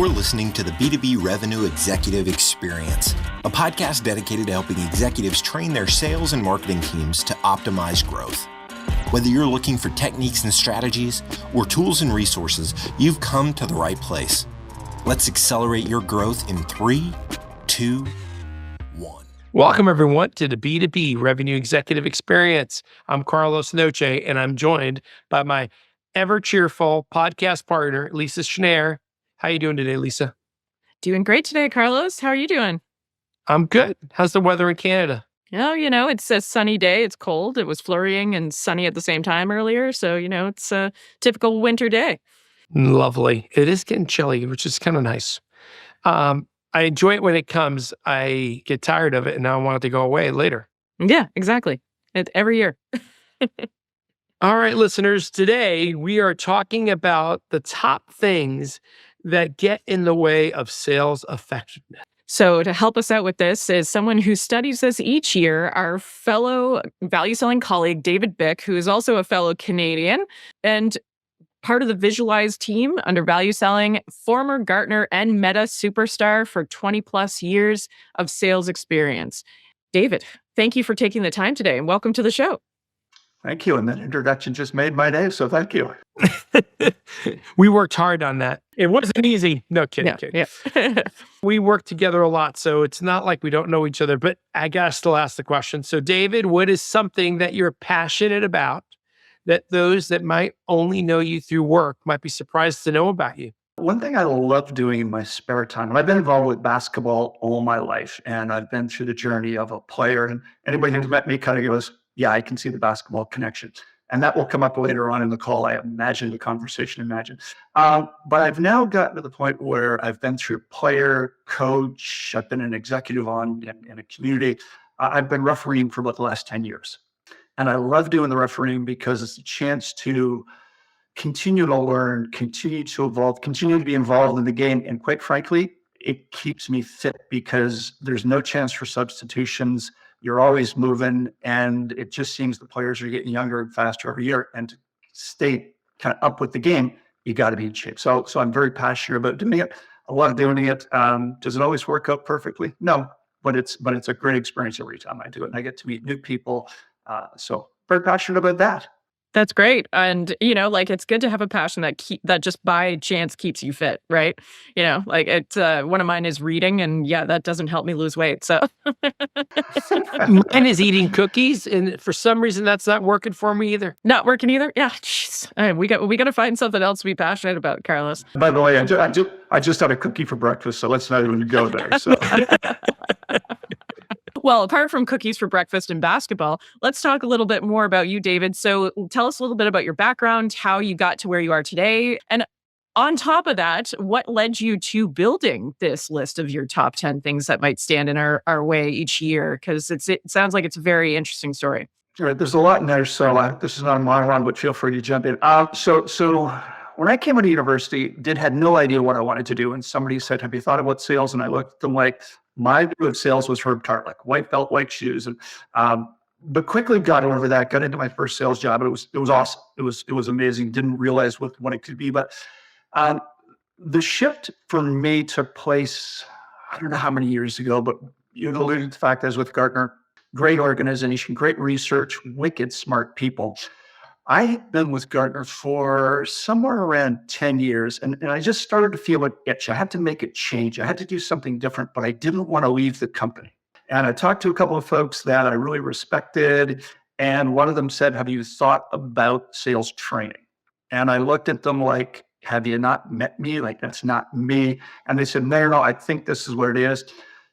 You're listening to the B2B Revenue Executive Experience, a podcast dedicated to helping executives train their sales and marketing teams to optimize growth. Whether you're looking for techniques and strategies or tools and resources, you've come to the right place. Let's accelerate your growth in 3, 2, 1. Welcome, everyone, to the B2B Revenue Executive Experience. I'm Carlos Noche, and I'm joined by my ever-cheerful podcast partner, Lisa Schneier. How you doing today, Lisa? Doing great today, Carlos. How are you doing? I'm good. How's the weather in Canada? Oh, it's a sunny day. It's cold. It was flurrying and sunny at the same time earlier. So, it's a typical winter day. Lovely. It is getting chilly, which is kind of nice. I enjoy it when it comes. I get tired of it, and now I want it to go away later. Yeah, exactly. Every year. All right, listeners. Today, we are talking about the top things that get in the way of sales effectiveness. So to help us out with this is someone who studies this each year, our fellow value selling colleague, David Byck, who is also a fellow Canadian and part of the Visualize team under value selling, former Gartner and Meta superstar for 20 plus years of sales experience. David, thank you for taking the time today and welcome to the show. Thank you. And that introduction just made my day, so thank you. We worked hard on that. It wasn't easy. No kidding. Yeah. We work together a lot, so it's not like we don't know each other, but I gotta still ask the question. So David, what is something that you're passionate about that those that might only know you through work might be surprised to know about you? One thing I love doing in my spare time, and I've been involved with basketball all my life, and I've been through the journey of a player, and anybody who's met me kind of goes, yeah, I can see the basketball connection. And that will come up later on in the call, I imagine, the conversation, But I've now gotten to the point where I've been through player, coach, I've been an executive in a community. I've been refereeing for about the last 10 years. And I love doing the refereeing because it's a chance to continue to learn, continue to evolve, continue to be involved in the game. And quite frankly, it keeps me fit because there's no chance for substitutions. You're always moving, and it just seems the players are getting younger and faster every year. And to stay kind of up with the game, you got to be in shape. So I'm very passionate about doing it. I love doing it. Does it always work out perfectly? No, but it's a great experience every time I do it, and I get to meet new people. So very passionate about that. That's great. And, it's good to have a passion that just by chance keeps you fit, right? It's one of mine is reading, and yeah, that doesn't help me lose weight. So Mine is eating cookies, and for some reason that's not working for me either. Not working either? Yeah. Jeez. All right, we got to find something else to be passionate about, Carlos. By the way, I just had a cookie for breakfast, so let's not even go there. So. Well, apart from cookies for breakfast and basketball, let's talk a little bit more about you, David. So tell us a little bit about your background, how you got to where you are today. And on top of that, what led you to building this list of your top 10 things that might stand in our way each year? Because it sounds like it's a very interesting story. All right, there's a lot in there, so this is not a monologue, but feel free to jump in. So when I came out of university, had no idea what I wanted to do. And somebody said, have you thought about sales? And I looked at them like, my view of sales was Herb Tartlick, white belt, white shoes. And but quickly got over that, got into my first sales job. And it was awesome. It was amazing. Didn't realize what it could be. But the shift for me took place, I don't know how many years ago, but you alluded to the fact I was with Gartner. Great organization, great research, wicked smart people. I had been with Gartner for somewhere around 10 years, and I just started to feel an itch. I had to make a change. I had to do something different, but I didn't want to leave the company. And I talked to a couple of folks that I really respected, and one of them said, have you thought about sales training? And I looked at them like, have you not met me? Like, that's not me. And they said, no, I think this is what it is.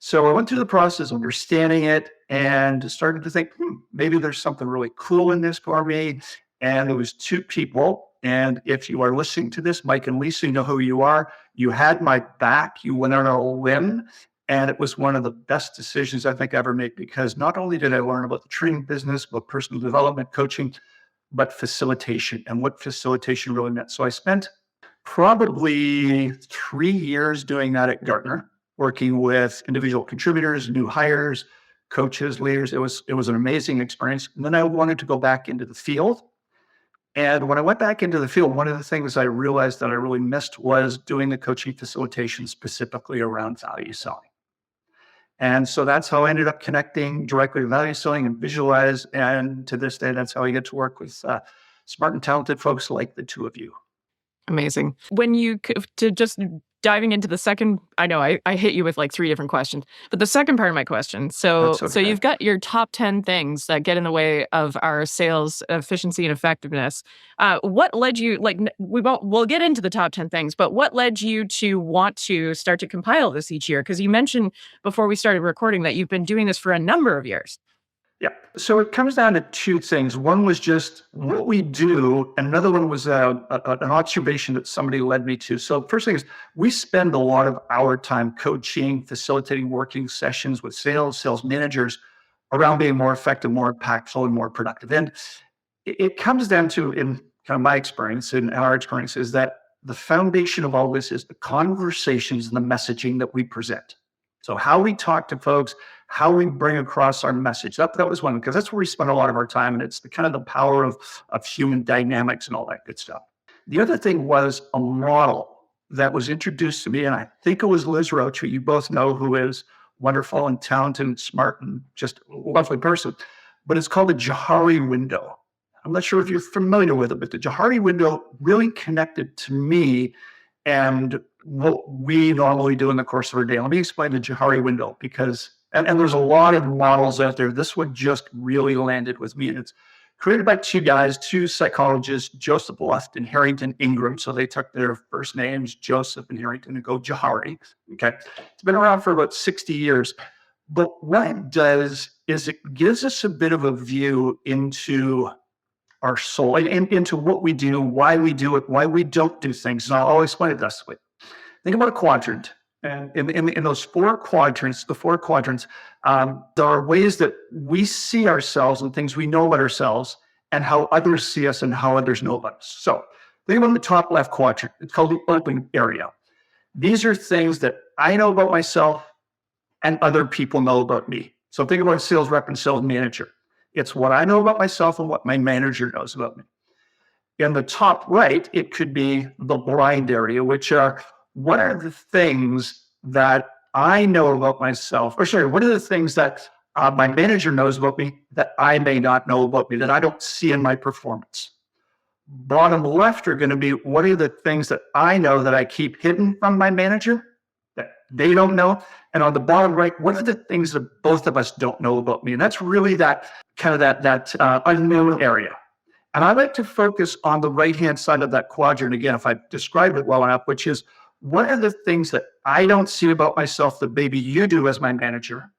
So I went through the process of understanding it and started to think, maybe there's something really cool in this for me. And it was two people. And if you are listening to this, Mike and Lisa, you know who you are. You had my back. You went on a limb. And it was one of the best decisions I think I ever made, because not only did I learn about the training business, about personal development, coaching, but facilitation and what facilitation really meant. So I spent probably 3 years doing that at Gartner, working with individual contributors, new hires, coaches, leaders. It was an amazing experience. And then I wanted to go back into the field And when I went back into the field, one of the things I realized that I really missed was doing the coaching facilitation specifically around value selling. And so that's how I ended up connecting directly to value selling and visualize. And to this day, that's how I get to work with smart and talented folks like the two of you. Amazing. When you, to just diving into the second, I know I hit you with like 3 different questions, but the second part of my question. So you've got your top 10 things that get in the way of our sales efficiency and effectiveness. What led you, like, we'll get into the top 10 things, but what led you to want to start to compile this each year? Because you mentioned before we started recording that you've been doing this for a number of years. Yeah. So it comes down to 2 things. One was just what we do, and another one was an observation that somebody led me to. So first thing is we spend a lot of our time coaching, facilitating working sessions with sales managers around being more effective, more impactful, and more productive. And it comes down to, in kind of my experience and our experience, is that the foundation of all this is the conversations and the messaging that we present. So how we talk to folks, how we bring across our message. That was one, because that's where we spend a lot of our time, and it's the kind of the power of human dynamics and all that good stuff. The other thing was a model that was introduced to me, and I think it was Liz Roach, who you both know, who is wonderful and talented and smart and just a lovely person. But it's called the Johari window. I'm not sure if you're familiar with it, but the Johari window really connected to me and what we normally do in the course of our day. Let me explain the Johari window, because and there's a lot of models out there. This one just really landed with me. And it's created by 2 guys, 2 psychologists, Joseph Left and Harrington Ingram. So they took their first names, Joseph and Harrington, and go Johari. Okay. It's been around for about 60 years. But what it does is it gives us a bit of a view into our soul and into what we do, why we do it, why we don't do things. And I'll explain it this way. Think about a quadrant. And in those 4 quadrants, there are ways that we see ourselves and things we know about ourselves and how others see us and how others know about us. So think about the top left quadrant. It's called the open area. These are things that I know about myself and other people know about me. So think about a sales rep and sales manager. It's what I know about myself and what my manager knows about me. In the top right, it could be the blind area, which are, what are the things that I know about myself? Or sorry, what are the things that my manager knows about me that I may not know about me, that I don't see in my performance? Bottom left are going to be, what are the things that I know that I keep hidden from my manager that they don't know? And on the bottom right, what are the things that both of us don't know about me? And that's really that kind of that unknown area. And I like to focus on the right-hand side of that quadrant again, if I describe it well enough, which is, what are the things that I don't see about myself that maybe you do as my manager?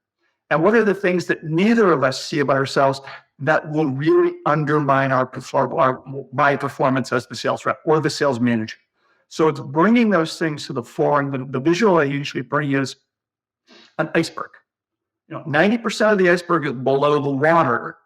And what are the things that neither of us see about ourselves that will really undermine my performance as the sales rep or the sales manager? So it's bringing those things to the fore. And the visual I usually bring is an iceberg. 90% of the iceberg is below the water.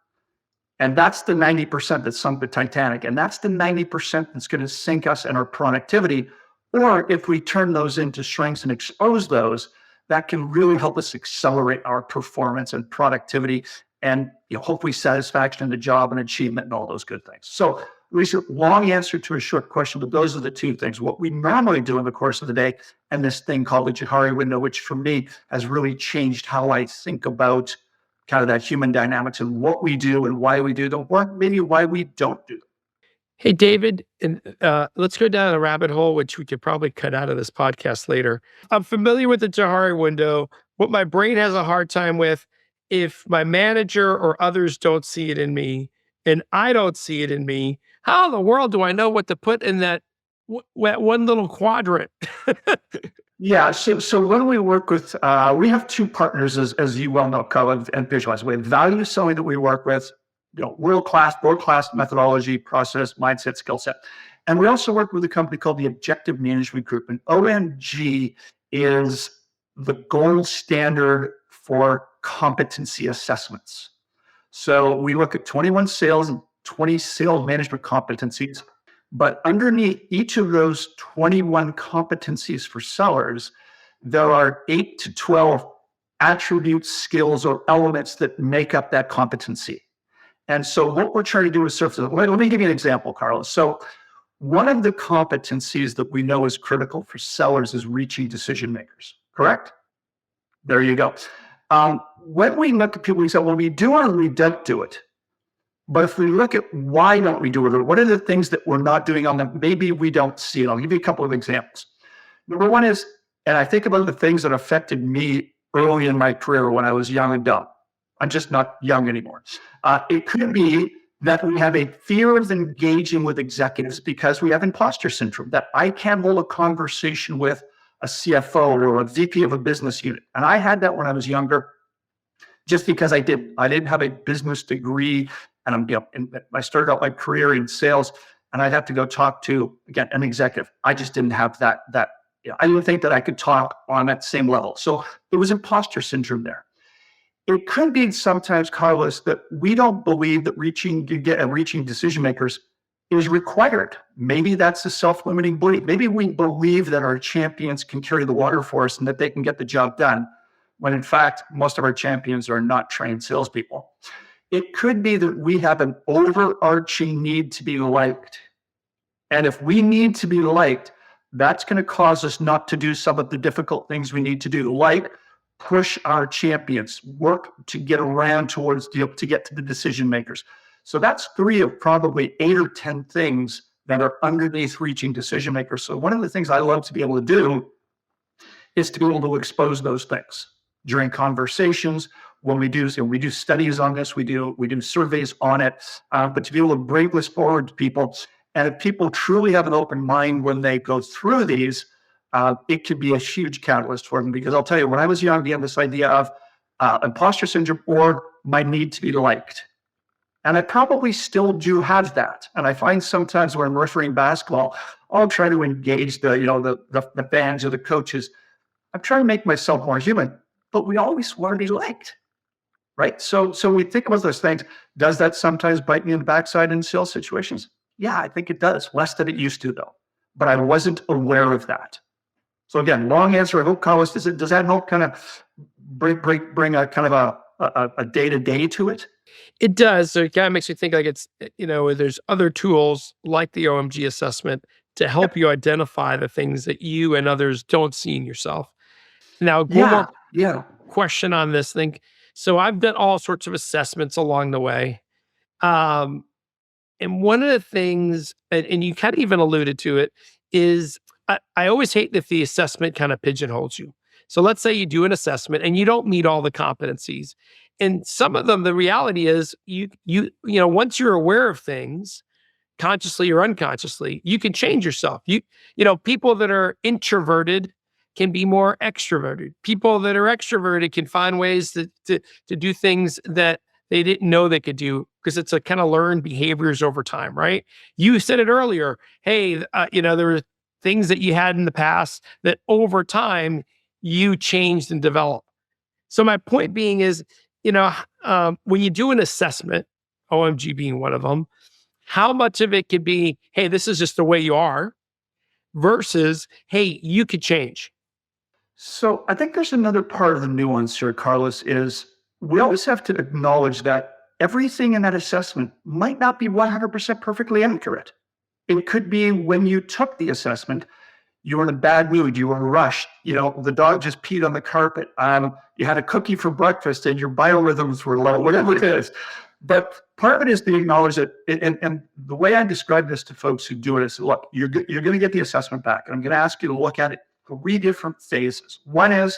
And that's the 90% that sunk the Titanic. And that's the 90% that's going to sink us in our productivity. Or if we turn those into strengths and expose those, that can really help us accelerate our performance and productivity and hopefully satisfaction in the job and achievement and all those good things. So, Lisa, long answer to a short question, but those are the 2 things. What we normally do in the course of the day, and this thing called the Johari window, which for me has really changed how I think about kind of that human dynamics and what we do and why we do the work, maybe why we don't do them. Hey, David, and let's go down a rabbit hole, which we could probably cut out of this podcast later. I'm familiar with the Johari window. What my brain has a hard time with, if my manager or others don't see it in me and I don't see it in me, how in the world do I know what to put in that one little quadrant? Yeah. So when we work with, we have 2 partners, as you well know, Colin, and Visualize. We have value selling that we work with, world-class methodology, process, mindset, skill set. And we also work with a company called the Objective Management Group. And OMG is the gold standard for competency assessments. So we look at 21 sales and 20 sales management competencies. But underneath each of those 21 competencies for sellers, there are 8 to 12 attributes, skills, or elements that make up that competency. And so what we're trying to do is surface. Let me give you an example, Carlos. So one of the competencies that we know is critical for sellers is reaching decision makers, correct? There you go. When we look at people, we say, well, we do it or we don't do it. But if we look at why don't we do it, or what are the things that we're not doing on them, maybe we don't see it. I'll give you a couple of examples. Number one is, and I think about the things that affected me early in my career when I was young and dumb. I'm just not young anymore. It could be that we have a fear of engaging with executives because we have imposter syndrome, that I can't hold a conversation with a CFO or a VP of a business unit. And I had that when I was younger, just because I didn't have a business degree, and I started out my career in sales, and I'd have to go talk to, again, an executive. I just didn't have that. I didn't think that I could talk on that same level. So there was imposter syndrome there. It could be sometimes, Carlos, that we don't believe that reaching decision makers is required. Maybe that's a self-limiting belief. Maybe we believe that our champions can carry the water for us and that they can get the job done, when in fact, most of our champions are not trained salespeople. It could be that we have an overarching need to be liked. And if we need to be liked, that's going to cause us not to do some of the difficult things we need to do, like push our champions, work to get around towards, to get to the decision makers. So that's 3 of probably 8 or 10 things that are underneath reaching decision makers. So one of the things I love to be able to do is to be able to expose those things during conversations. When we do studies on this, we do surveys on it, but to be able to bring this forward to people, and if people truly have an open mind when they go through these, it could be a huge catalyst for them. Because I'll tell you, when I was young, we had this idea of imposter syndrome or my need to be liked, and I probably still do have that. And I find sometimes when I'm refereeing basketball, I'll try to engage the fans or the coaches. I'm trying to make myself more human, but we always want to be liked. Right. So we think about those things. Does that sometimes bite me in the backside in sales situations? Yeah, I think it does. Less than it used to, though. But I wasn't aware of that. So again, long answer. I hope, Carlos, does that help kind of bring a kind of a day-to-day to it? It does. So it kind of makes me think like it's, there's other tools like the OMG assessment to help you identify the things that you and others don't see in yourself. Now, one more question on this thing. So I've done all sorts of assessments along the way. And one of the things, and you kind of even alluded to it, is I always hate if the assessment kind of pigeonholes you. So let's say you do an assessment and you don't meet all the competencies. And some of them, the reality is you once you're aware of things, consciously or unconsciously, you can change yourself. People that are introverted can be more extroverted. People that are extroverted can find ways to do things that they didn't know they could do, because it's a kind of learned behaviors over time, right? You said it earlier. Hey, there were things that you had in the past that over time you changed and developed. So my point being is, when you do an assessment, OMG being one of them, how much of it could be, hey, this is just the way you are, versus, hey, you could change. So I think there's another part of the nuance here, Carlos, is we always have to acknowledge that everything in that assessment might not be 100% perfectly accurate. It could be when you took the assessment, you were in a bad mood, you were rushed, the dog just peed on the carpet, you had a cookie for breakfast and your biorhythms were low, whatever it is. But part of it is to acknowledge that, and the way I describe this to folks who do it is, look, you're going to get the assessment back, and I'm going to ask you to look at it 3 different phases. One is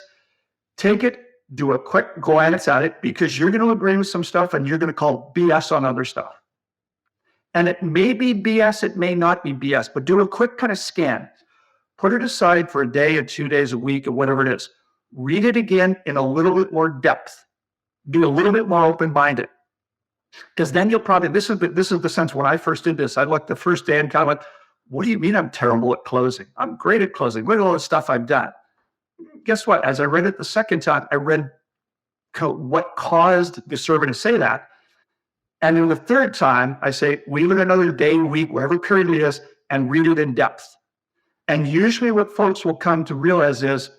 take it, do a quick glance at it, because you're going to agree with some stuff and you're going to call BS on other stuff. And it may be BS, it may not be BS, but do a quick kind of scan. Put it aside for a day or 2 days, a week, or whatever it is. Read it again in a little bit more depth. Be a little bit more open-minded. Because then you'll probably, this is the sense when I first did this, I looked the first day and kind of went, what do you mean I'm terrible at closing? I'm great at closing. Look at all the stuff I've done. Guess what? As I read it the second time, I read what caused the survey to say that. And then the third time, I say, leave it another day, week, whatever period it is, and read it in depth. And usually what folks will come to realize is,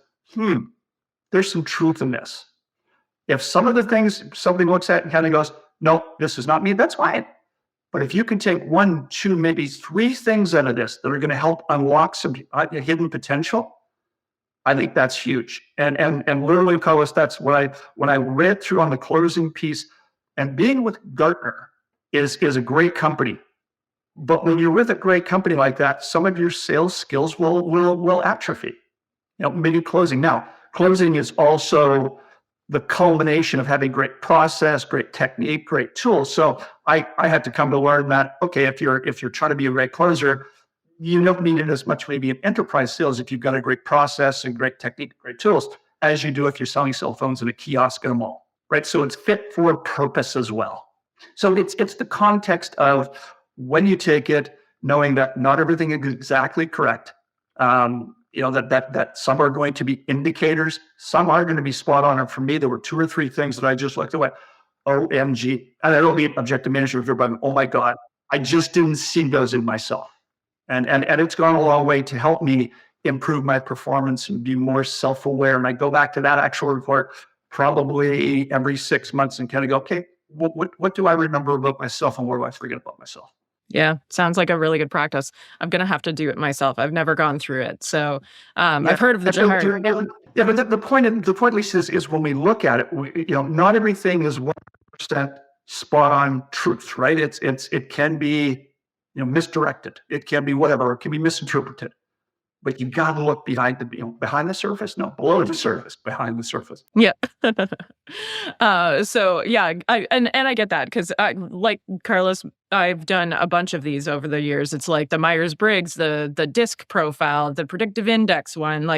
there's some truth in this. If some of the things somebody looks at and kind of goes, no, this is not me. That's fine. But if you can take 1, 2, maybe 3 things out of this that are going to help unlock some hidden potential, I think that's huge. And literally, Carlos, that's what when I read through on the closing piece, and being with Gartner is a great company. But when you're with a great company like that, some of your sales skills will atrophy. Maybe closing. Now, closing is also the culmination of having great process, great technique, great tools. So I had to come to learn that, okay, if you're trying to be a great closer, you don't need it as much maybe in enterprise sales if you've got a great process and great technique, great tools, as you do if you're selling cell phones in a kiosk in a mall, right? So it's fit for purpose as well. So it's the context of when you take it, knowing that not everything is exactly correct. That some are going to be indicators, some are going to be spot on. And for me, there were 2 or 3 things that I just looked away. OMG. And I don't mean objective management, but oh my God, I just didn't see those in myself. And it's gone a long way to help me improve my performance and be more self-aware. And I go back to that actual report probably every 6 months and kind of go, okay, what do I remember about myself and what do I forget about myself? Yeah, sounds like a really good practice. I'm going to have to do it myself. I've never gone through it. So I've heard of the Jahari. Yeah, but the point at least is when we look at it, not everything is 100% spot on truth, right? It can be, misdirected. It can be whatever. It can be misinterpreted. But you got to look behind the surface. No, below the surface, behind the surface. Yeah. So yeah, I get that because like Carlos, I've done a bunch of these over the years. It's like the Myers-Briggs, the DISC profile, the predictive index one,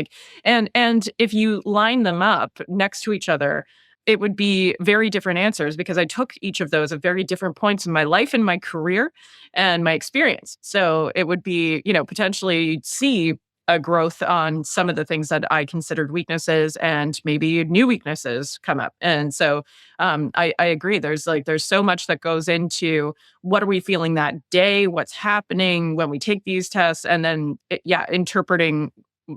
and if you line them up next to each other, it would be very different answers because I took each of those at very different points in my life and my career and my experience. So it would be, potentially see a growth on some of the things that I considered weaknesses and maybe new weaknesses come up. And so I agree. There's so much that goes into what are we feeling that day, what's happening when we take these tests, and then interpreting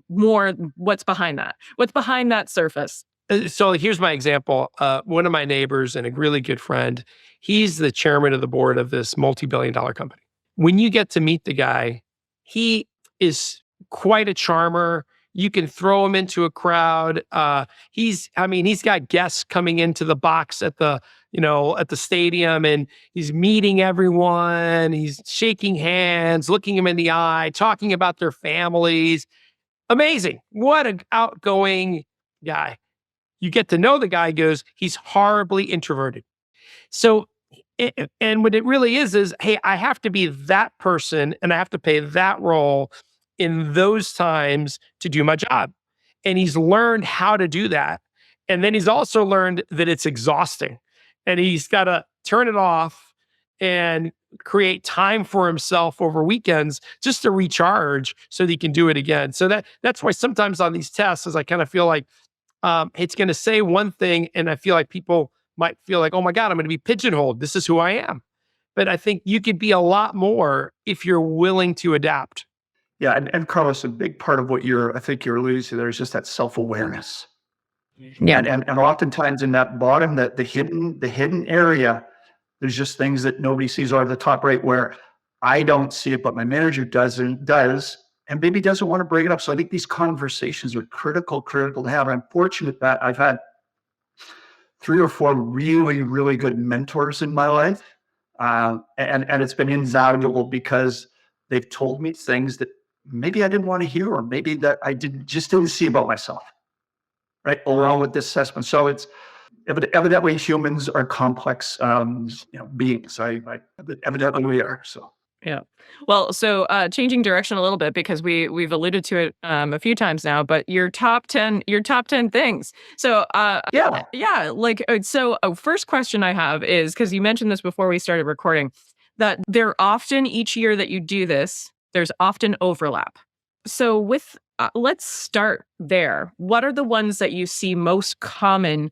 more what's behind that surface. So here's my example. One of my neighbors and a really good friend, he's the chairman of the board of this multi-billion-dollar company. When you get to meet the guy, he is quite a charmer. You can throw him into a crowd. He's got guests coming into the box at the stadium, and he's meeting everyone. He's shaking hands, looking him in the eye, talking about their families. Amazing. What an outgoing guy. You get to know the guy, he's horribly introverted. So, and what it really is, hey, I have to be that person and I have to play that role in those times to do my job. And he's learned how to do that. And then he's also learned that it's exhausting and he's got to turn it off and create time for himself over weekends just to recharge so that he can do it again. So that's why sometimes on these tests, as I kind of feel like it's going to say one thing, and I feel like people might feel like, oh my God, I'm going to be pigeonholed. This is who I am. But I think you could be a lot more if you're willing to adapt. Yeah, and Carlos, a big part of what I think you're alluding to there is just that self-awareness. Yeah, and oftentimes in that bottom, the hidden area, there's just things that nobody sees over the top right where I don't see it, but my manager does, and maybe doesn't want to bring it up. So I think these conversations are critical to have. I'm fortunate that I've had 3 or 4 really, really good mentors in my life. And it's been invaluable because they've told me things that maybe I didn't want to hear, or maybe that I just didn't see about myself, right? Along with this assessment. So it's evidently humans are complex beings. Evidently we are, so. Yeah. Well, so changing direction a little bit because we've alluded to it a few times now, but your top 10 things. So first question I have is, because you mentioned this before we started recording, that there often each year that you do this, there's often overlap. So with let's start there. What are the ones that you see most common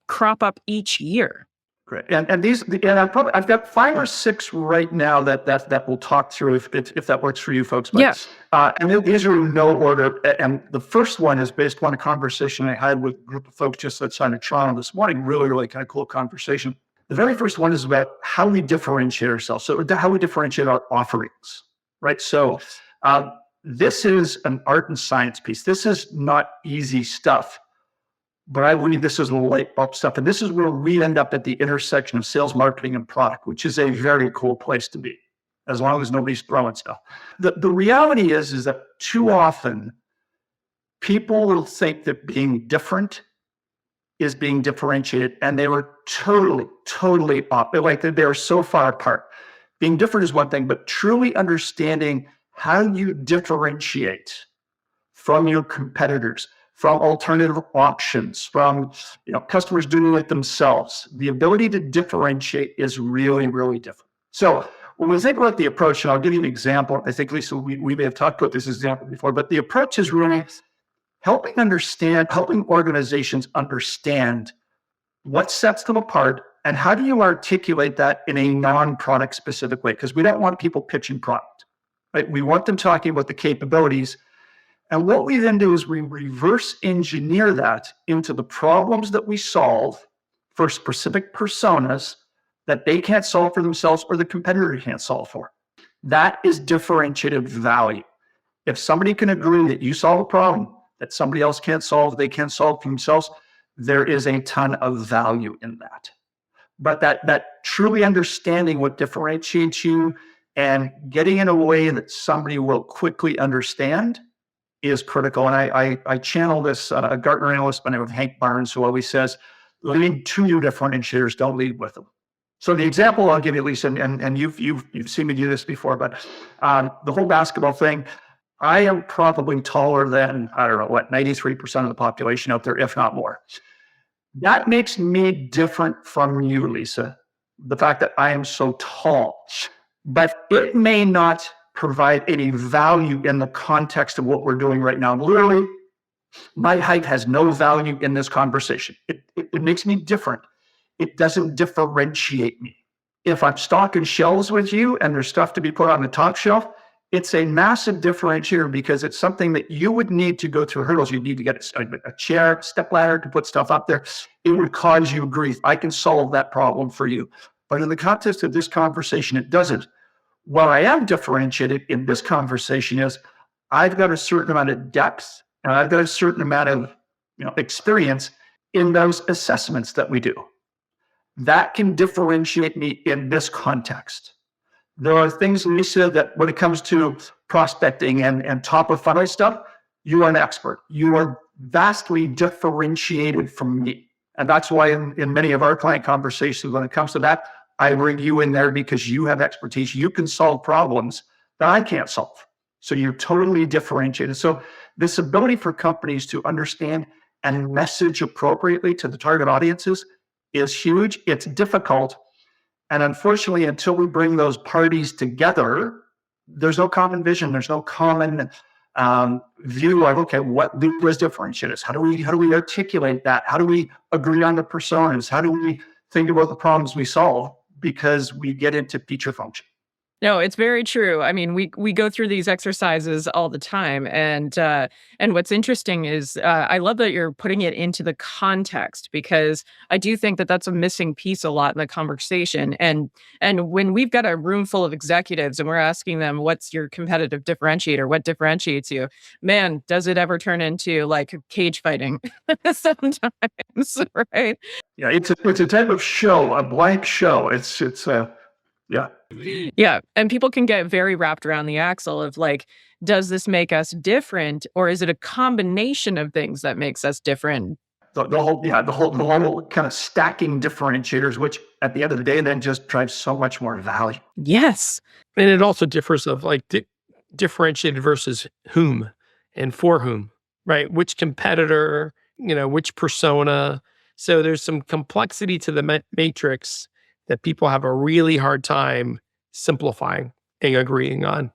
crop up each year? Great. And I've got 5 or 6 right now that we'll talk through if that works for you folks. But, yeah. And these are in no order. And the first one is based on a conversation I had with a group of folks just outside of Toronto this morning. Really, really kind of cool conversation. The very first one is about how we differentiate ourselves. So how we differentiate our offerings, right? So this is an art and science piece. This is not easy stuff, but I believe this is light bulb stuff. And this is where we end up at the intersection of sales, marketing, and product, which is a very cool place to be, as long as nobody's throwing stuff. The reality is that too often people will think that being different is being differentiated, and they were totally off. Like they're so far apart. Being different is one thing, but truly understanding how you differentiate from your competitors, from alternative options, from customers doing it themselves. The ability to differentiate is really, really different. So when we think about the approach, and I'll give you an example. I think, Lisa, we may have talked about this example before, but the approach is really helping organizations understand what sets them apart and how do you articulate that in a non-product specific way? Because we don't want people pitching product, right? We want them talking about the capabilities. And what we then do is we reverse engineer that into the problems that we solve for specific personas that they can't solve for themselves or the competitor can't solve for. That is differentiated value. If somebody can agree that you solve a problem that somebody else can't solve, they can't solve for themselves, there is a ton of value in that. But that truly understanding what differentiates you and getting in a way that somebody will quickly understand is critical. And I channel this Gartner analyst by the name of Hank Barnes, who always says, lead to your differentiators, don't lead with them. So the example I'll give you, Lisa, and you've seen me do this before, but the whole basketball thing, I am probably taller than, 93% of the population out there, if not more. That makes me different from you, Lisa, the fact that I am so tall. But it may not provide any value in the context of what we're doing right now. Literally, my height has no value in this conversation. It makes me different. It doesn't differentiate me. If I'm stocking shelves with you and there's stuff to be put on the top shelf, it's a massive differentiator because it's something that you would need to go through hurdles. You'd need to get a chair, step ladder to put stuff up there. It would cause you grief. I can solve that problem for you. But in the context of this conversation, it doesn't. What I am differentiated in this conversation is I've got a certain amount of depth and I've got a certain amount of experience in those assessments that we do. That can differentiate me in this context. There are things, Lisa, that when it comes to prospecting and top of funnel stuff, you are an expert. You are vastly differentiated from me. And that's why in many of our client conversations, when it comes to that, I bring you in there because you have expertise. You can solve problems that I can't solve. So you're totally differentiated. So this ability for companies to understand and message appropriately to the target audiences is huge. It's difficult. And unfortunately, until we bring those parties together, there's no common vision. There's no common view of, okay, what does differentiate us? How do we articulate that? How do we agree on the personas? How do we think about the problems we solve? Because we get into feature function. No, it's very true. I mean, we go through these exercises all the time, and what's interesting is I love that you're putting it into the context, because I do think that that's a missing piece a lot in the conversation. And when we've got a room full of executives and we're asking them, "What's your competitive differentiator? What differentiates you?" Man, does it ever turn into like cage fighting sometimes, right? Yeah, it's a type of show, a blank show. Yeah. Yeah. And people can get very wrapped around the axle of like, does this make us different, or is it a combination of things that makes us different? The whole kind of stacking differentiators, which at the end of the day then just drives so much more value. Yes. And it also differs of like differentiated versus whom and for whom, right? Which competitor, which persona. So there's some complexity to the matrix that people have a really hard time simplifying and agreeing on.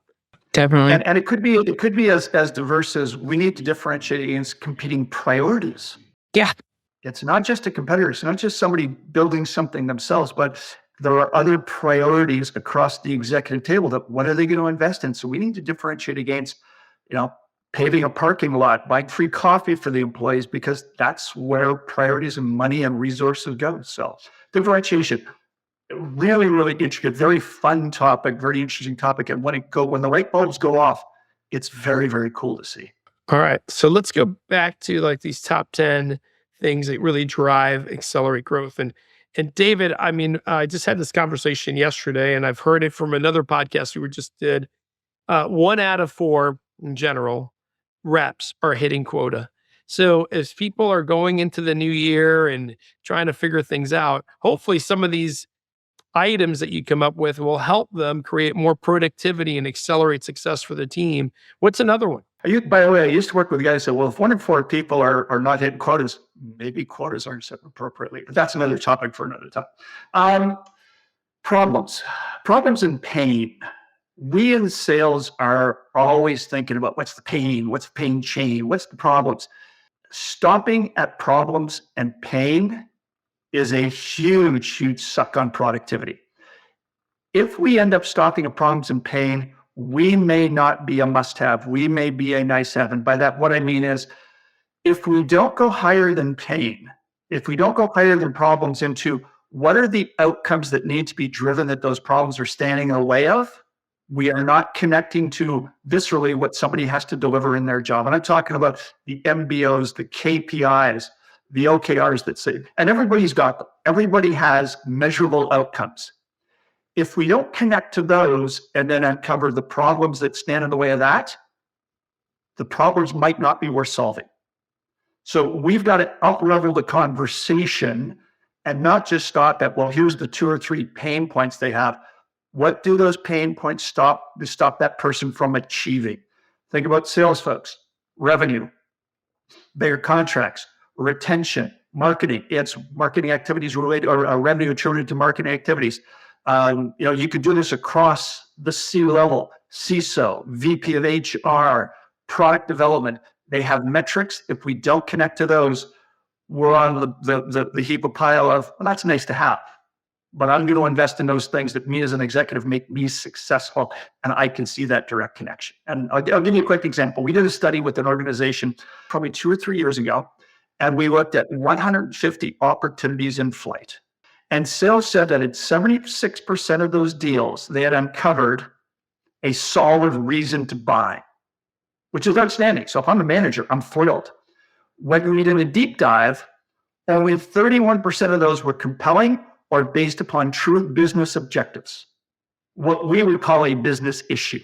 Definitely. And it could be as diverse as we need to differentiate against competing priorities. Yeah. It's not just a competitor. It's not just somebody building something themselves, but there are other priorities across the executive table that what are they going to invest in? So we need to differentiate against, paving a parking lot, buying free coffee for the employees, because that's where priorities and money and resources go. So differentiation. Really, really intricate, very fun topic, very interesting topic. And when the light bulbs go off, it's very, very cool to see. All right. So let's go back to like these top 10 things that really drive, accelerate growth. And David, I mean, I just had this conversation yesterday and I've heard it from another podcast we just did. 1 out of 4 in general reps are hitting quota. So as people are going into the new year and trying to figure things out, hopefully some of these items that you come up with will help them create more productivity and accelerate success for the team. What's another one? By the way, I used to work with guys who said, well, if 1 in 4 people are not hitting quotas, maybe quotas aren't set appropriately. But that's another topic for another time. Problems and pain. We in sales are always thinking about what's the pain chain, what's the problems. Stopping at problems and pain is a huge, huge suck on productivity. If we end up stopping at problems and pain, we may not be a must-have. We may be a nice-have. And by that, what I mean is, if we don't go higher than pain, if we don't go higher than problems into what are the outcomes that need to be driven that those problems are standing in the way of, we are not connecting to viscerally what somebody has to deliver in their job. And I'm talking about the MBOs, the KPIs, the OKRs that say, and everybody's got them. Everybody has measurable outcomes. If we don't connect to those and then uncover the problems that stand in the way of that, the problems might not be worth solving. So we've got to up-level the conversation and not just stop at, well, here's the 2 or 3 pain points they have. What do those pain points stop that person from achieving? Think about sales folks, revenue, bigger contracts, retention, marketing. It's marketing activities related or revenue attributed to marketing activities. You could do this across the C-level, CISO, VP of HR, product development. They have metrics. If we don't connect to those, we're on the heap of pile of, well, that's nice to have, but I'm going to invest in those things that me as an executive make me successful, and I can see that direct connection. And I'll give you a quick example. We did a study with an organization probably 2 or 3 years ago, and we looked at 150 opportunities in flight. And sales said that in 76% of those deals, they had uncovered a solid reason to buy, which is outstanding. So if I'm a manager, I'm thrilled. When we did a deep dive, only 31% of those were compelling or based upon true business objectives, what we would call a business issue.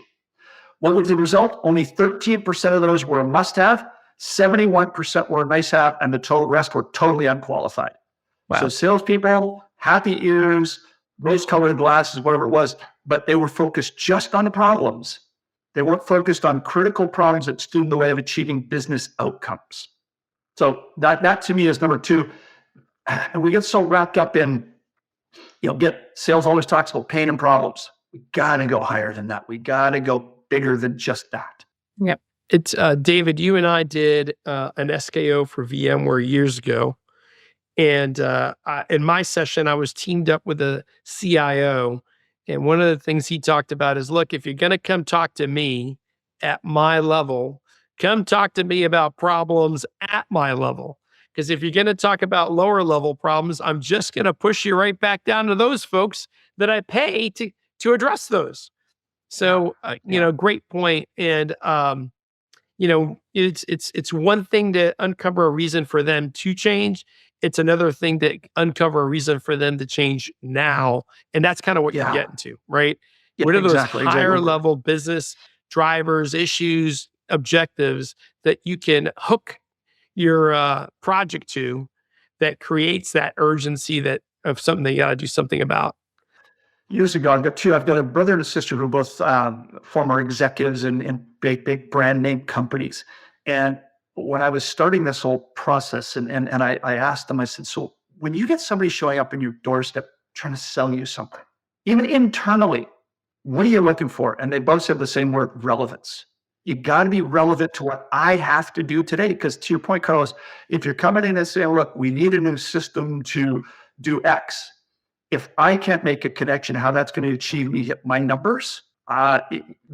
What was the result? Only 13% of those were a must-have, 71% were a nice-have, and the total rest were totally unqualified. Wow. So salespeople, happy ears, rose-colored glasses, whatever it was, but they were focused just on the problems. They weren't focused on critical problems that stood in the way of achieving business outcomes. So that to me is number 2. And we get so wrapped up in, sales always talks about pain and problems. We got to go higher than that. We got to go bigger than just that. Yep. It's David, you and I did an SKO for VMware years ago. And in my session, I was teamed up with a CIO. And one of the things he talked about is, look, if you're going to come talk to me at my level, come talk to me about problems at my level. Because if you're going to talk about lower level problems, I'm just going to push you right back down to those folks that I pay to address those. So, great point. And, it's one thing to uncover a reason for them to change. It's another thing to uncover a reason for them to change now. And that's kind of what you're getting to, right? Yeah, what are those higher level business drivers, issues, objectives that you can hook your project to that creates that urgency of something that you got to do something about? Years ago, I've got a brother and a sister who are both former executives in big brand name companies. And when I was starting this whole process, and I asked them, I said, so when you get somebody showing up in your doorstep trying to sell you something, even internally, what are you looking for? And they both said the same word, relevance. You got to be relevant to what I have to do today. Because to your point, Carlos, if you're coming in and saying, look, we need a new system to do X, if I can't make a connection, how that's going to achieve me hit my numbers,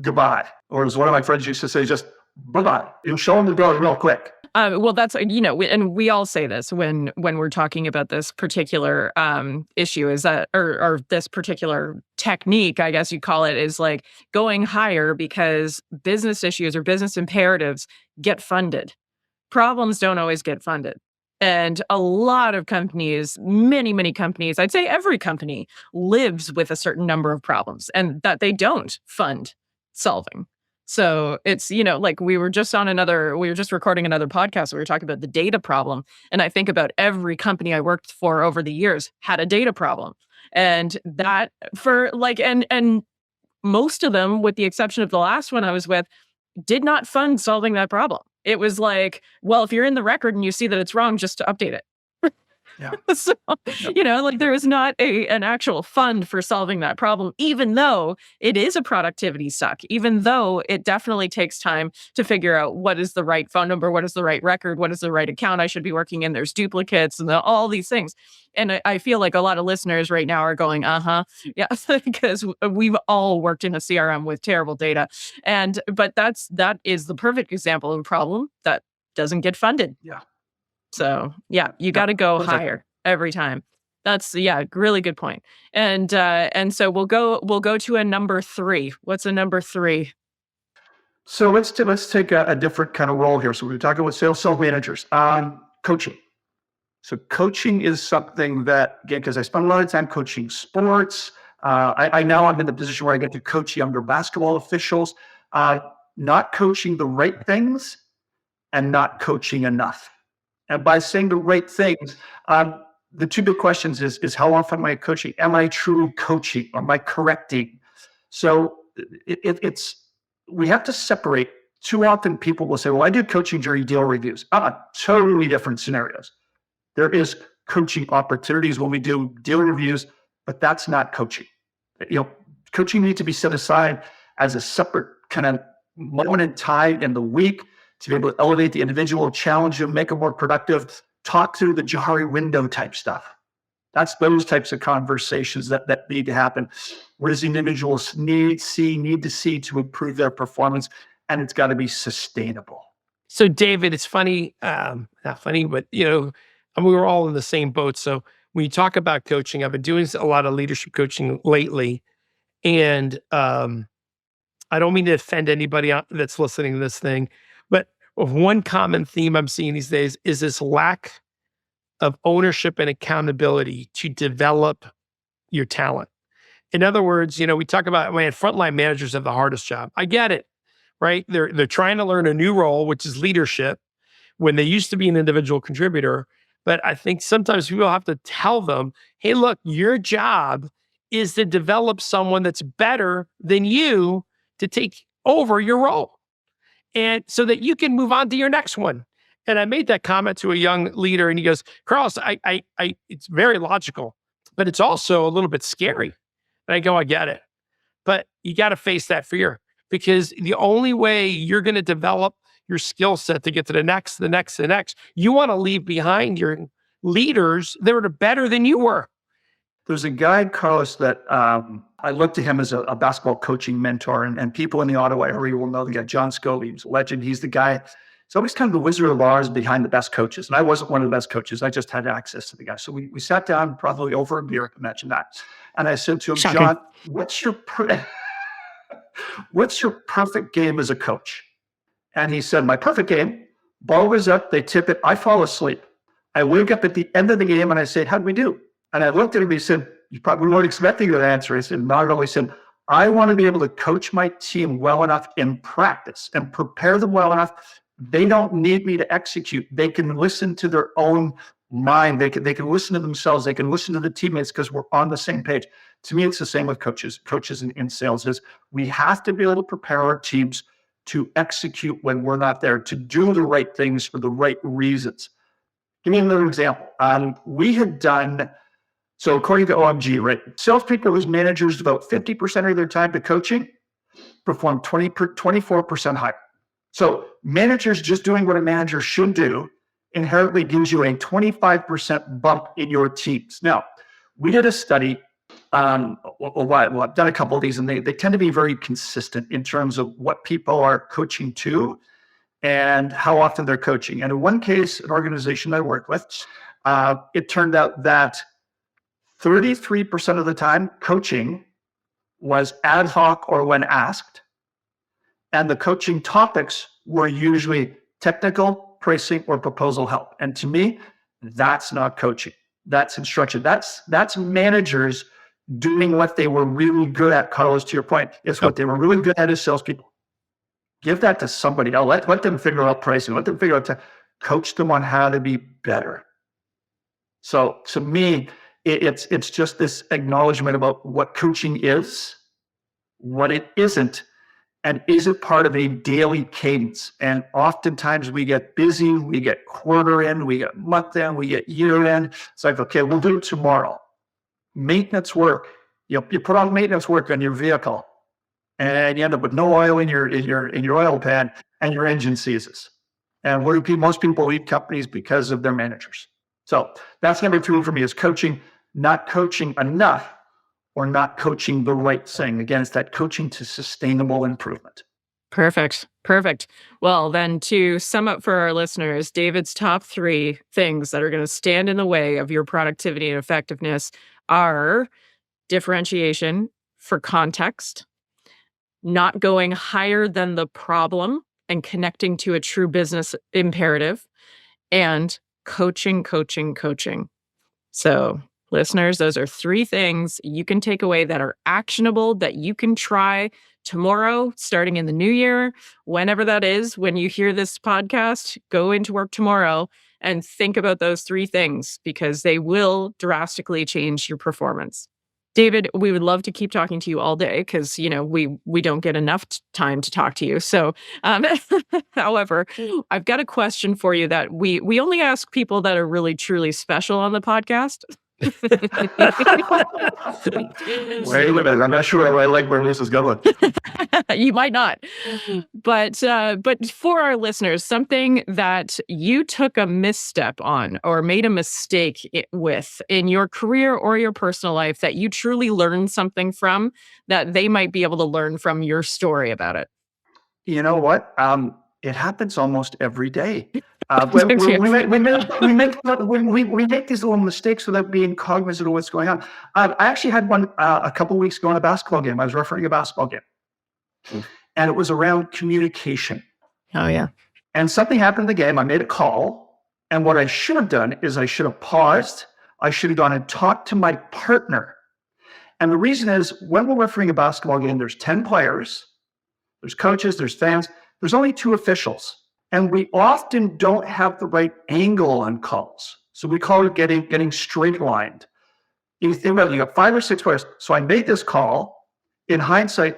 goodbye. Or as one of my friends used to say, just bye-bye. You'll show them the door real quick. Well, that's, and we all say this when we're talking about this particular issue, is that, or this particular technique, I guess you call it, is like going higher because business issues or business imperatives get funded. Problems don't always get funded. And a lot of companies, many companies, I'd say every company lives with a certain number of problems and that they don't fund solving. So it's, like we were just recording another podcast. We were talking about the data problem. And I think about every company I worked for over the years had a data problem. And that for like, and most of them, with the exception of the last one I was with, did not fund solving that problem. It was like, well, if you're in the record and you see that it's wrong, just to update it. Yeah. So, like there was not an actual fund for solving that problem, even though it is a productivity suck, even though it definitely takes time to figure out what is the right phone number, what is the right record, what is the right account I should be working in. There's duplicates and all these things. And I feel like a lot of listeners right now are going, yeah, because we've all worked in a CRM with terrible data. But that is the perfect example of a problem that doesn't get funded. Yeah. So yeah, you got to go higher every time. That's really good point. And so we'll go to a number 3. What's a number 3? So let's take a different kind of role here. So we're talking with sales managers on coaching. So coaching is something that, again, because I spend a lot of time coaching sports, I now I'm in the position where I get to coach younger basketball officials, not coaching the right things and not coaching enough. And by saying the right things, the two big questions is how often am I coaching? Am I truly coaching? Am I correcting? So we have to separate. Too often people will say, well, I do coaching during deal reviews. Totally different scenarios. There is coaching opportunities when we do deal reviews, but that's not coaching. Coaching needs to be set aside as a separate kind of moment in time in the week to be able to elevate the individual, challenge them, make them more productive, talk through the Johari window type stuff. That's those types of conversations that need to happen. What does the individuals need to see to improve their performance? And it's got to be sustainable. So David, it's funny, not funny, but we were all in the same boat. So when you talk about coaching, I've been doing a lot of leadership coaching lately. And I don't mean to offend anybody that's listening to this thing, but one common theme I'm seeing these days is this lack of ownership and accountability to develop your talent. In other words, we talk about, frontline managers have the hardest job. I get it, right? They're trying to learn a new role, which is leadership, when they used to be an individual contributor. But I think sometimes people have to tell them, hey, look, your job is to develop someone that's better than you to take over your role. And so that you can move on to your next one. And I made that comment to a young leader and he goes, Carlos, it's very logical, but it's also a little bit scary. And I go, I get it. But you got to face that fear, because the only way you're going to develop your skill set to get to the next, you want to leave behind your leaders that are better than you were. There's a guy, Carlos, that I look to him as a basketball coaching mentor, and people in the Ottawa area will know the guy, John Scobie. He's a legend. He's the guy. He's always kind of the Wizard of Oz behind the best coaches. And I wasn't one of the best coaches. I just had access to the guy. So we sat down probably over a beer, imagine that. And I said to him, Shocking. John, what's your perfect game as a coach? And he said, my perfect game, ball was up, they tip it, I fall asleep. I wake up at the end of the game and I said, how'd we do? And I looked at him, he said, you probably weren't expecting that answer. I said, not at all. He said, I want to be able to coach my team well enough in practice and prepare them well enough. They don't need me to execute. They can listen to their own mind. They can listen to themselves. They can listen to the teammates because we're on the same page. To me, it's the same with coaches. Coaches in sales is we have to be able to prepare our teams to execute when we're not there, to do the right things for the right reasons. Give me another example. We had done, so according to OMG, right, salespeople whose managers devote 50% of their time to coaching perform 24% higher. So managers just doing what a manager should do inherently gives you a 25% bump in your teams. Now, we did a study, I've done a couple of these, and they tend to be very consistent in terms of what people are coaching to. and how often they're coaching. And in one case, an organization I worked with, it turned out that 33% of the time coaching was ad hoc or when asked. And the coaching topics were usually technical, pricing, or proposal help. And to me, that's not coaching. That's instruction. That's managers doing what they were really good at, Carlos, to your point. It's what they were really good at as salespeople. Give that to somebody else. Let them figure out pricing. Let them figure out coach them on how to be better. So to me, it's just this acknowledgement about what coaching is, what it isn't, and is it part of a daily cadence? And oftentimes we get busy, we get quarter end, we get month end, we get year end. It's like, okay, we'll do it tomorrow. Maintenance work. You put on maintenance work on your vehicle, and you end up with no oil in your oil pan, and your engine seizes. And what do most people leave companies? Because of their managers. So that's number 2 for me, is coaching, not coaching enough, or not coaching the right thing. Again, it's that coaching to sustainable improvement. Perfect. Well, then to sum up for our listeners, David's top 3 things that are going to stand in the way of your productivity and effectiveness are differentiation for context, not going higher than the problem and connecting to a true business imperative, and coaching. So listeners, those are 3 things you can take away that are actionable, that you can try tomorrow, starting in the new year, whenever that is. When you hear this podcast, go into work tomorrow and think about those 3 things, because they will drastically change your performance. David, we would love to keep talking to you all day, because, we don't get enough time to talk to you. So, however, I've got a question for you that we only ask people that are really, truly special on the podcast. Wait a minute, I'm not sure I like where this is going. You might not. But for our listeners, something that you took a misstep on or made a mistake with in your career or your personal life that you truly learned something from, that they might be able to learn from your story about it. You know what? It happens almost every day. We make these little mistakes without being cognizant of what's going on. I actually had one a couple of weeks ago in a basketball game. I was refereeing a basketball game, and it was around communication. Oh, yeah. And something happened in the game. I made a call, and what I should have done is I should have paused. I should have gone and talked to my partner. And the reason is, when we're refereeing a basketball game, there's 10 players, there's coaches, there's fans. There's only 2 officials, and we often don't have the right angle on calls. So we call it getting straight lined. You think about it, you got 5 or 6 players. So I made this call. In hindsight,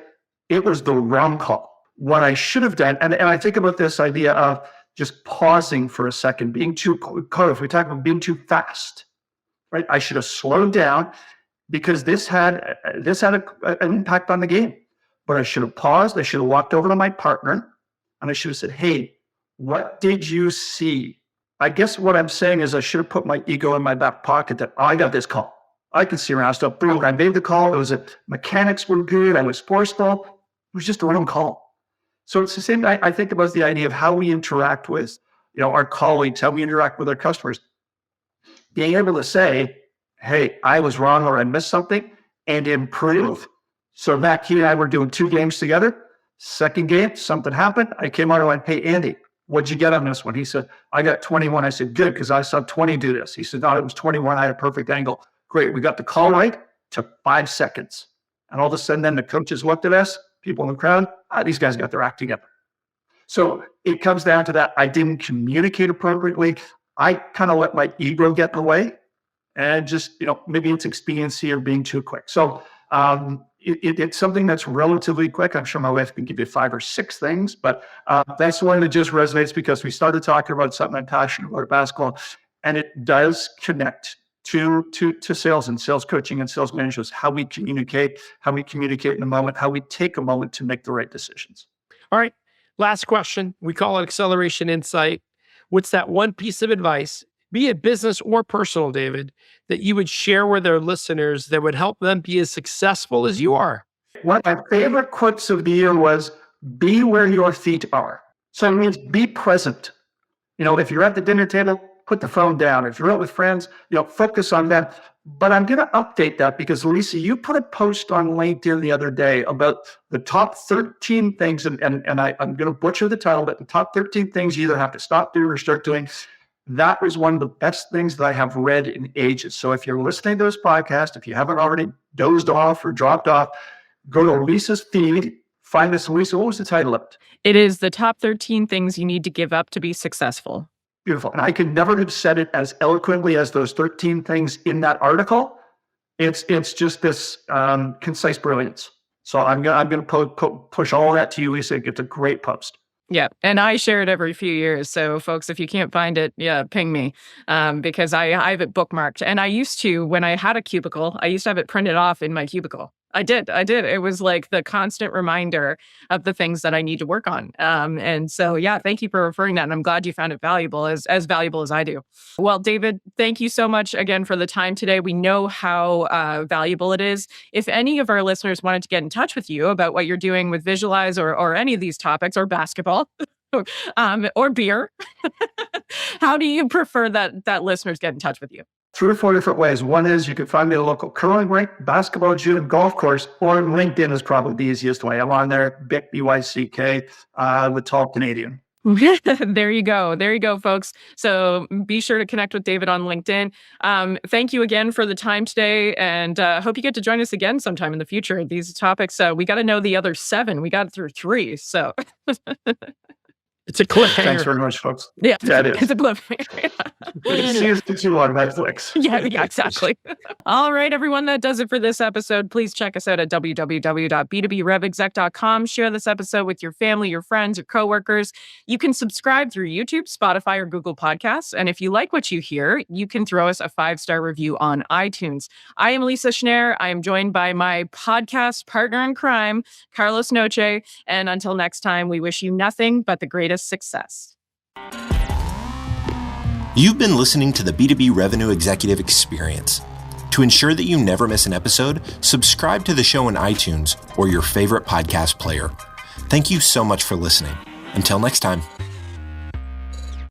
it was the wrong call. What I should have done, and I think about this idea of just pausing for a second, being too close. If we talk about being too fast, right? I should have slowed down, because this had an impact on the game. But I should have paused. I should have walked over to my partner, and I should have said, hey, what did you see? I guess what I'm saying is I should have put my ego in my back pocket, that I got this call. I can see around stuff. Boom, I made the call. Mechanics were good. I was forceful. It was just a wrong call. So it's the same. I think about the idea of how we interact with our colleagues, how we interact with our customers. Being able to say, hey, I was wrong, or I missed something, and improve. So Matt, he and I were doing 2 games together. Second game, something happened. I came out and went, hey, Andy, what'd you get on this one? He said, I got 21. I said, good, because I saw 20 do this. He said, no, it was 21. I had a perfect angle. Great. We got the call right. Took 5 seconds. And all of a sudden, then the coaches looked at us, people in the crowd, these guys got their act together. So it comes down to that. I didn't communicate appropriately. I kind of let my ego get in the way, and just, maybe it's expediency or being too quick. So, it's something that's relatively quick. I'm sure my wife can give you 5 or 6 things, but that's the one that just resonates, because we started talking about something I'm passionate about, basketball, and it does connect to sales and sales coaching and sales managers, how we communicate in the moment, how we take a moment to make the right decisions. All right. Last question. We call it Acceleration Insight. What's that one piece of advice, be it business or personal, David, that you would share with our listeners that would help them be as successful as you are? One of my favorite quotes of the year was, be where your feet are. So it means be present. If you're at the dinner table, put the phone down. If you're out with friends, focus on that. But I'm going to update that because, Lisa, you put a post on LinkedIn the other day about the top 13 things, and I'm going to butcher the title, but the top 13 things you either have to stop doing or start doing. That was one of the best things that I have read in ages. So if you're listening to this podcast, if you haven't already dozed off or dropped off, go to Lisa's feed, find this. Lisa, what was the title of it? It is the top 13 things you need to give up to be successful. Beautiful. And I could never have said it as eloquently as those 13 things in that article. It's just this concise brilliance. So I'm going to push all that to you, Lisa. It's a great post. Yeah. And I share it every few years. So folks, if you can't find it, ping me because I have it bookmarked. And I used to, when I had a cubicle, I used to have it printed off in my cubicle. I did. It was like the constant reminder of the things that I need to work on. And so, thank you for referring that. And I'm glad you found it valuable, as valuable as I do. Well, David, thank you so much again for the time today. We know how valuable it is. If any of our listeners wanted to get in touch with you about what you're doing with Visualize or any of these topics, or basketball or beer, how do you prefer that listeners get in touch with you? 3 or 4 different ways. One is you can find me at a local curling rink, basketball gym, golf course, or LinkedIn is probably the easiest way. I'm on there, Byck, B-Y-C-K, the tall Canadian. There you go, folks. So be sure to connect with David on LinkedIn. Thank you again for the time today, and hope you get to join us again sometime in the future. These topics, we got to know the other 7. We got through 3, so... It's a cliffhanger. Thanks very much, folks. Yeah, it is. It's a cliffhanger. Season 2 on Netflix. Yeah, exactly. All right, everyone, that does it for this episode. Please check us out at www.b2brevexec.com. Share this episode with your family, your friends, your coworkers. You can subscribe through YouTube, Spotify, or Google Podcasts. And if you like what you hear, you can throw us a 5-star review on iTunes. I am Lisa Schneier. I am joined by my podcast partner in crime, Carlos Noche. And until next time, we wish you nothing but the greatest success. You've been listening to the B2B Revenue Executive Experience. To ensure that you never miss an episode, subscribe to the show on iTunes or your favorite podcast player. Thank you so much for listening. Until next time.